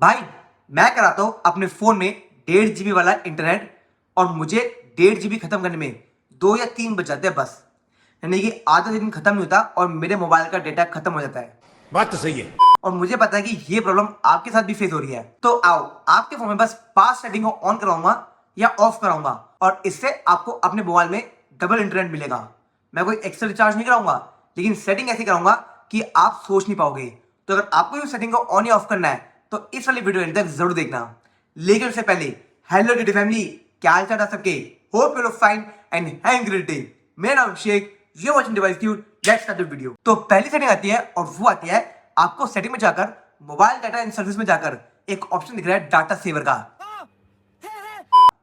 भाई मैं कराता हूँ अपने फोन में 1.5 GB वाला इंटरनेट और मुझे 1.5 GB खत्म करने में 2 या 3 बज जाते हैं बस। यानी कि आधा दिन खत्म नहीं होता और मेरे मोबाइल का डेटा खत्म हो जाता है। बात तो सही है। और मुझे पता है कि ये प्रॉब्लम आपके साथ भी फेस हो रही है। तो आओ आपके फोन में बस पास सेटिंग को ऑन कराऊंगा या ऑफ कराऊंगा और इससे आपको अपने मोबाइल में डबल इंटरनेट मिलेगा। मैं कोई एक्स्ट्रा रिचार्ज नहीं कराऊंगा, लेकिन सेटिंग ऐसी कराऊंगा कि आप सोच नहीं पाओगे। तो अगर आपको भी सेटिंग को ऑन या ऑफ करना है तो इस वाली वीडियो एंड तक जरूर देखना। लेकिन उससे पहले हेलो डिडी फैमिली, क्या हाल चाल है सबके? होप यू लोग fine and having great day. मेरा नाम Shaikh, you watching device cute. Let's start the video. तो पहली सेटिंग आती है और वो आती है आपको सेटिंग में जाकर मोबाइल डाटा एंड सर्विस में जाकर एक ऑप्शन दिख रहा है डाटा सेवर का।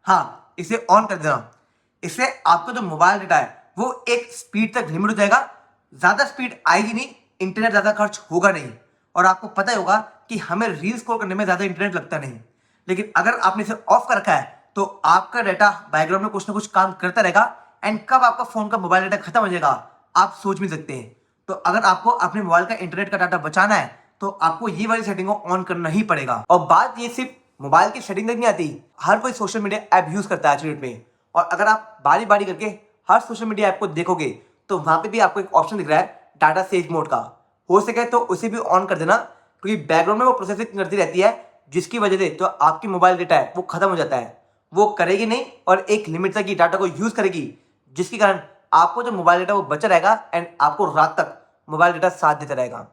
हाँ, इसे ऑन कर देना। इससे आपका जो मोबाइल डाटा है वो एक स्पीड तक लिमिट हो जाएगा। ज्यादा स्पीड आएगी नहीं, इंटरनेट ज्यादा खर्च होगा नहीं। और आपको पता ही होगा कि हमें रील स्क्रॉल करने में ज्यादा इंटरनेट लगता नहीं। लेकिन अगर आपने इसे ऑफ कर रखा है तो आपका डाटा बैकग्राउंड में कुछ ना कुछ काम करता रहेगा एंड कब आपका फोन का मोबाइल डाटा खत्म हो जाएगा आप सोच भी सकते हैं। तो अगर आपको अपने मोबाइल का इंटरनेट का डाटा बचाना है तो आपको ये वाली सेटिंग को ऑन करना ही पड़ेगा। और बात ये सिर्फ मोबाइल की सेटिंग तक नहीं आती, हर कोई सोशल मीडिया ऐप यूज करता है आज की डेट में। और अगर आप बारी बारी करके हर सोशल मीडिया ऐप को देखोगे तो वहां पे भी आपको एक ऑप्शन दिख रहा है डाटा सेव मोड का। हो सके तो उसे भी ऑन कर देना, क्योंकि बैकग्राउंड में वो प्रोसेसिंग करती रहती है, जिसकी वजह से तो आपकी मोबाइल डेटा है वो खत्म हो जाता है। वो करेगी नहीं और एक लिमिट तक ही डाटा को यूज करेगी, जिसके कारण आपको जो मोबाइल डेटा वो बचा रहेगा एंड आपको रात तक मोबाइल डेटा साथ देता रहेगा।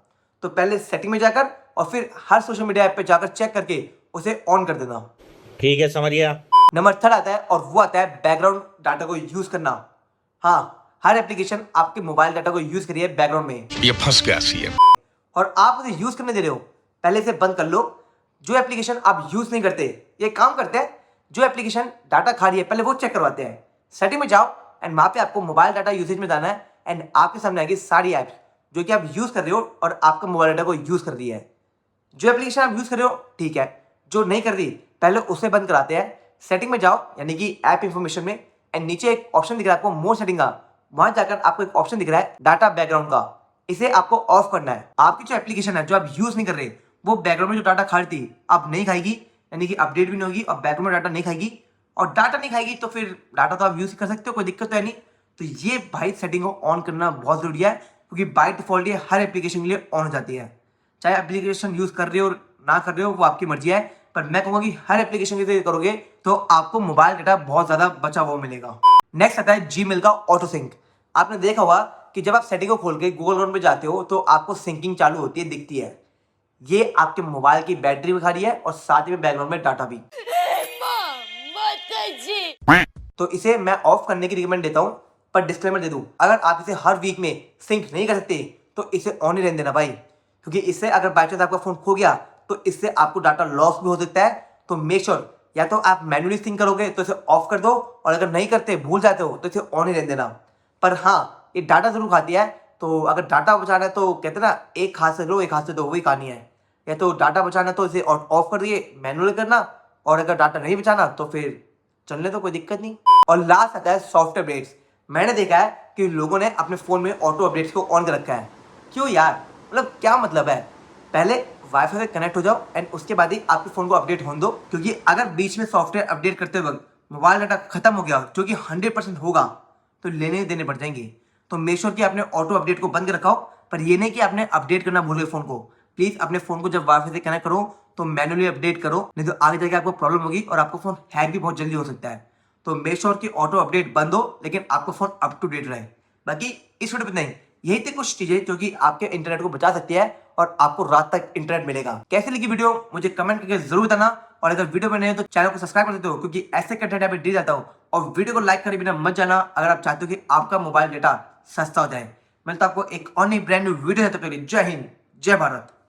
तो पहले सेटिंग में जाकर और फिर हर सोशल मीडिया ऐप पे जाकर चेक करके उसे ऑन कर देना। ठीक है, समझ गया। नंबर 3 आता है और वो आता है बैकग्राउंड डाटा को यूज करना। हाँ, हर एप्लीकेशन आपके मोबाइल डाटा को यूज करिए बैकग्राउंड में, ये फंस गया सीएम। और आप उसे यूज करने दे रहे हो पहले इसे बंद कर लो। जो एप्लीकेशन आप यूज नहीं करते ये काम करते हैं, जो एप्लीकेशन डाटा खा रही है पहले वो चेक करवाते हैं। सेटिंग में जाओ एंड वहां पे आपको मोबाइल डाटा यूसेज में जाना है एंड आपके सामने आएगी सारी ऐप्स जो कि आप यूज कर रहे हो और आपका मोबाइल डाटा को यूज कर रही है। जो एप्लीकेशन आप यूज कर रहे हो ठीक है, जो नहीं कर रही पहले उसे बंद कराते हैं। सेटिंग में जाओ यानी कि ऐप इंफॉर्मेशन में एंड नीचे एक ऑप्शन दिख रहा है आपको मोर सेटिंग का। वहां जाकर आपको एक ऑप्शन दिख रहा है डाटा बैकग्राउंड का, इसे आपको ऑफ करना है। आपकी जो एप्लीकेशन है जो आप यूज नहीं कर रहे वो बैकग्राउंड में जो डाटा खा रही थी अब नहीं खाएगी, यानी कि अपडेट भी नहीं होगी और बैकग्राउंड में डाटा नहीं खाएगी। और डाटा नहीं खाएगी तो फिर डाटा तो आप यूज कर सकते हो, कोई दिक्कत तो है नहीं। तो ये भाई सेटिंग को ऑन करना बहुत जरूरी है, क्योंकि बाय डिफॉल्ट ये हर एप्लीकेशन के लिए ऑन हो जाती है। चाहे एप्लीकेशन यूज कर रहे हो ना कर रहे हो वो आपकी मर्जी है, पर मैं कहूंगा कि हर एप्लीकेशन के लिए करोगे तो आपको मोबाइल डाटा बहुत ज्यादा बचा हुआ मिलेगा। नेक्स्ट आता है जीमेल का ऑटो सिंक। आपने देखा होगा कि जब आप सेटिंग को खोल के गूगल क्रोम पे जाते हो तो आपको सिंकिंग चालू होती है, दिखती है। ये आपके मोबाइल की बैटरी भी खा रही है और साथ ही में बैकग्राउंड में डाटा भी। तो इसे मैं ऑफ करने की रिकमेंड देता हूं, पर डिस्क्लेमर दे दूं, अगर आप इसे हर वीक में सिंक नहीं कर सकते तो इसे ऑन ही रहने देना भाई, क्योंकि इससे अगर बाई चांस आपका फोन खो गया तो इससे आपको डाटा लॉस भी हो सकता है। तो मेक श्योर या तो आप मैन्युअली सिंक करोगे तो इसे ऑफ कर दो, और अगर नहीं करते भूल जाते हो तो इसे ऑन ही रहने देना। पर हाँ, ये डाटा जरूर खाती है, तो अगर डाटा बचाना है तो कहते हैं ना, एक हाथ से लो एक हाथ से दो, वही कहानी है। या तो डाटा बचाना तो इसे ऑफ कर दिए मैनुअल करना, और अगर डाटा नहीं बचाना तो फिर चलने तो कोई दिक्कत नहीं। और लास्ट आता है सॉफ्टवेयर अपडेट्स। मैंने देखा है कि लोगों ने अपने फोन में ऑटो अपडेट्स को ऑन कर रखा है। क्यों यार, मतलब क्या मतलब है? पहले वाईफाई से कनेक्ट हो जाओ एंड उसके बाद ही आपके फोन को अपडेट होने दो, क्योंकि अगर बीच में सॉफ्टवेयर अपडेट करते वक्त मोबाइल डाटा खत्म हो गया, जो कि 100% होगा, तो लेने देने पड़ जाएंगे। तो मेक श्योर कि आपने ऑटो अपडेट को बंद रखा हो, पर ये नहीं कि आपने अपडेट करना भूल गए फोन को। प्लीज अपने फोन को जब वाईफाई से कनेक्ट करो तो मैनुअली अपडेट करो, नहीं तो आगे जाके आपको प्रॉब्लम होगी और आपका फोन हैक भी बहुत जल्दी हो सकता है। तो मेक श्योर कि ऑटो अपडेट बंद हो लेकिन आपका फोन अप टू डेट रहे। बाकी इस वीडियो पे नहीं, यही थी कुछ चीजें जो कि आपके इंटरनेट को बचा सकती है और आपको रात तक इंटरनेट मिलेगा। कैसे लगी वीडियो मुझे कमेंट करके जरूर बताना, और अगर वीडियो में नहीं है तो चैनल को सब्सक्राइब कर देते हो, क्योंकि ऐसे कंटेंट यहाँ पे दे जाता हूँ। और वीडियो को लाइक करे बिना मत जाना अगर आप चाहते हो कि आपका मोबाइल डेटा सस्ता हो जाए। मिलता आपको एक और नई ब्रांड न्यू वीडियो है, तब तक के लिए जय हिंद जय भारत।